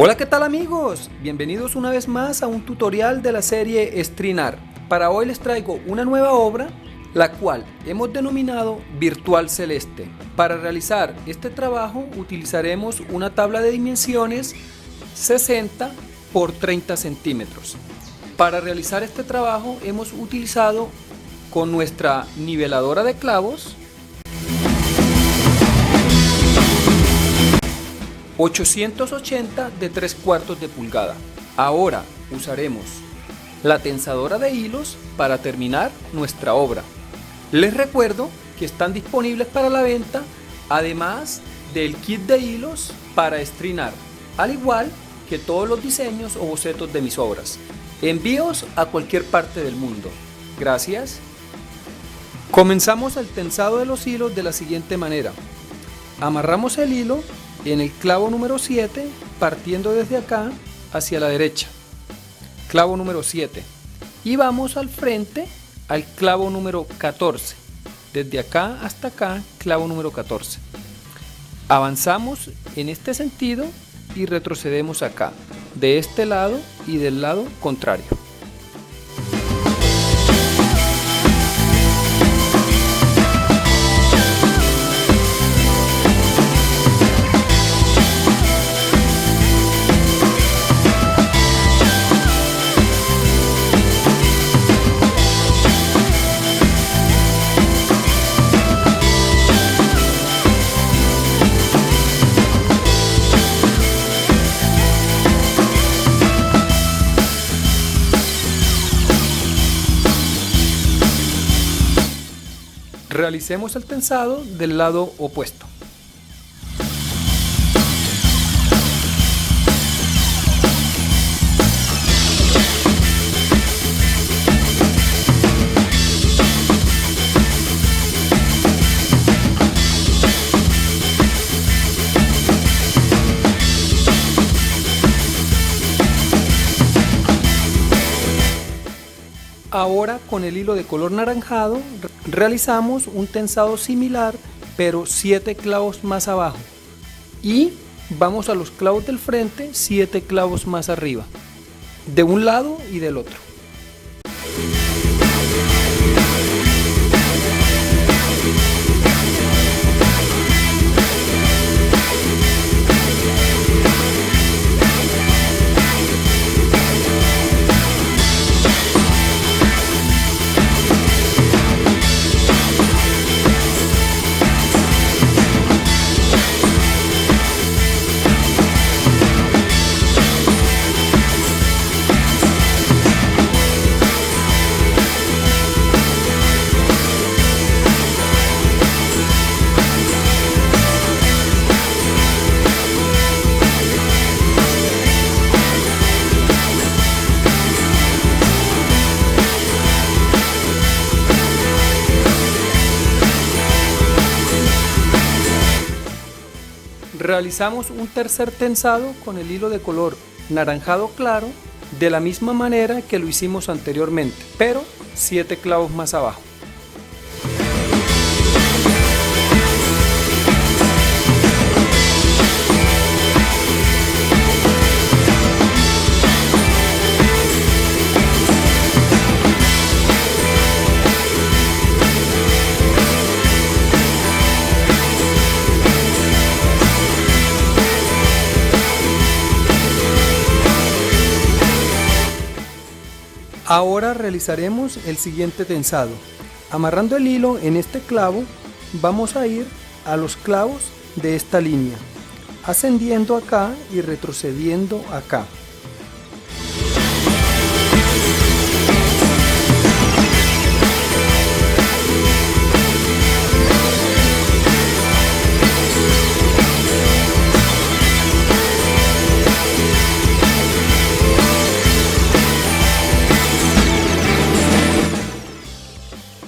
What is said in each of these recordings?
Hola, ¿qué tal amigos? Bienvenidos una vez más a un tutorial de la serie Strinar. Para hoy les traigo una nueva obra, la cual hemos denominado Virtual Celeste. Para realizar este trabajo utilizaremos una tabla de dimensiones 60 por 30 centímetros. Para realizar este trabajo hemos utilizado con nuestra niveladora de clavos 880 de 3/4 de pulgada. Ahora usaremos la tensadora de hilos para terminar nuestra obra. Les recuerdo que están disponibles para la venta, además del kit de hilos para estrinar, al igual que todos los diseños o bocetos de mis obras. Envíos a cualquier parte del mundo. Gracias. Comenzamos el tensado de los hilos de la siguiente manera. Amarramos el hilo en el clavo número 7, partiendo desde acá hacia la derecha, clavo número 7, y vamos al frente al clavo número 14, desde acá hasta acá, clavo número 14. Avanzamos en este sentido y retrocedemos acá, de este lado y del lado contrario. Realicemos el tensado del lado opuesto. Ahora con el hilo de color naranjado realizamos un tensado similar, pero 7 clavos más abajo, y vamos a los clavos del frente 7 clavos más arriba, de un lado y del otro. Realizamos un tercer tensado con el hilo de color naranjado claro, de la misma manera que lo hicimos anteriormente, pero 7 clavos más abajo. Ahora realizaremos el siguiente tensado. Amarrando el hilo en este clavo, vamos a ir a los clavos de esta línea, ascendiendo acá y retrocediendo acá.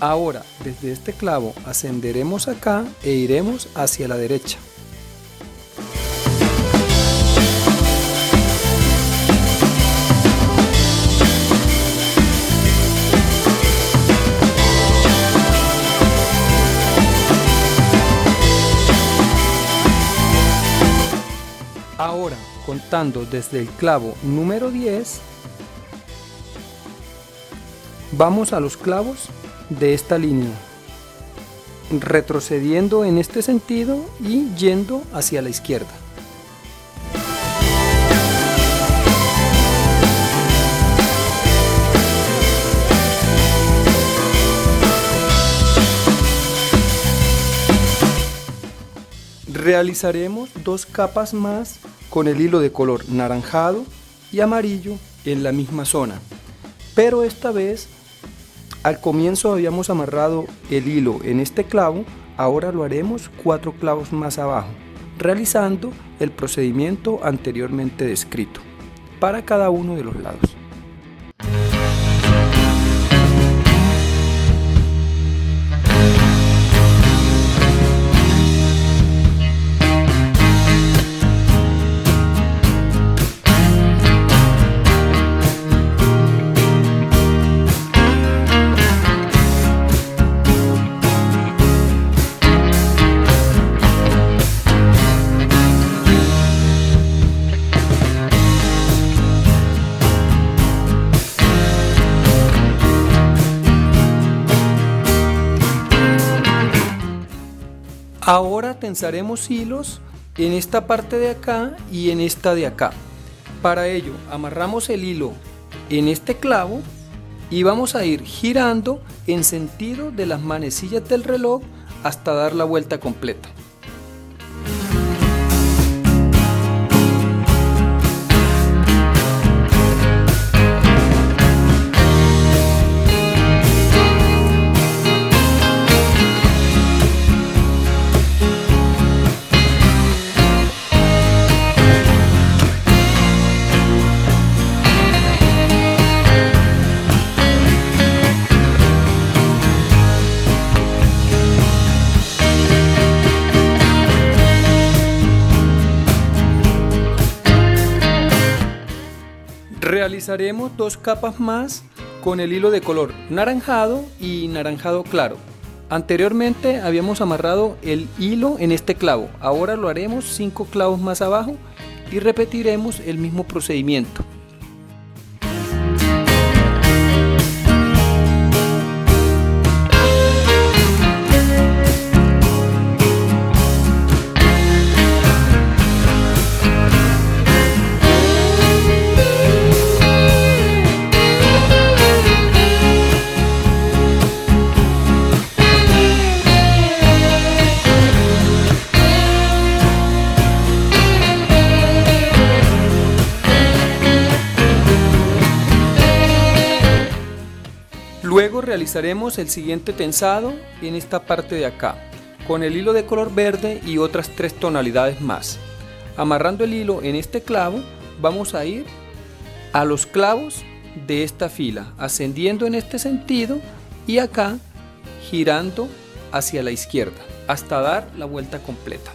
Ahora, desde este clavo ascenderemos acá e iremos hacia la derecha. Ahora, contando desde el clavo número 10, vamos a los clavos de esta línea, retrocediendo en este sentido y yendo hacia la izquierda. Realizaremos 2 capas más con el hilo de color naranjado y amarillo en la misma zona, pero esta vez al comienzo habíamos amarrado el hilo en este clavo, ahora lo haremos 4 clavos más abajo, realizando el procedimiento anteriormente descrito para cada uno de los lados. Ahora tensaremos hilos en esta parte de acá y en esta de acá. Para ello amarramos el hilo en este clavo y vamos a ir girando en sentido de las manecillas del reloj hasta dar la vuelta completa. Realizaremos 2 capas más con el hilo de color naranjado y naranjado claro. Anteriormente habíamos amarrado el hilo en este clavo, ahora lo haremos 5 clavos más abajo y repetiremos el mismo procedimiento. Luego realizaremos el siguiente tensado en esta parte de acá, con el hilo de color verde y otras 3 tonalidades más. Amarrando el hilo en este clavo, vamos a ir a los clavos de esta fila, ascendiendo en este sentido y acá girando hacia la izquierda, hasta dar la vuelta completa.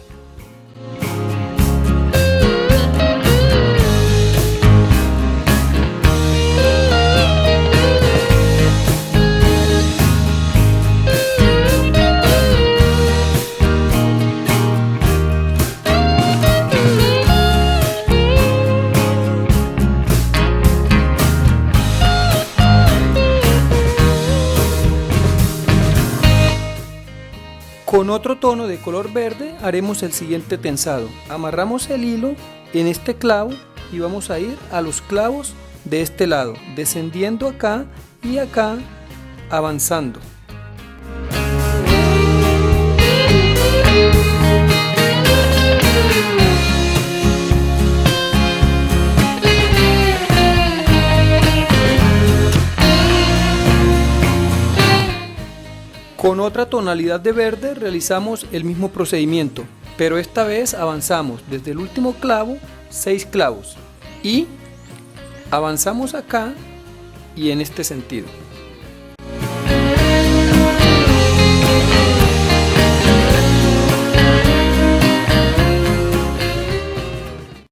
Con otro tono de color verde haremos el siguiente tensado. Amarramos el hilo en este clavo y vamos a ir a los clavos de este lado, descendiendo acá y acá, avanzando. Con otra tonalidad de verde realizamos el mismo procedimiento, pero esta vez avanzamos desde el último clavo 6 clavos y avanzamos acá y en este sentido.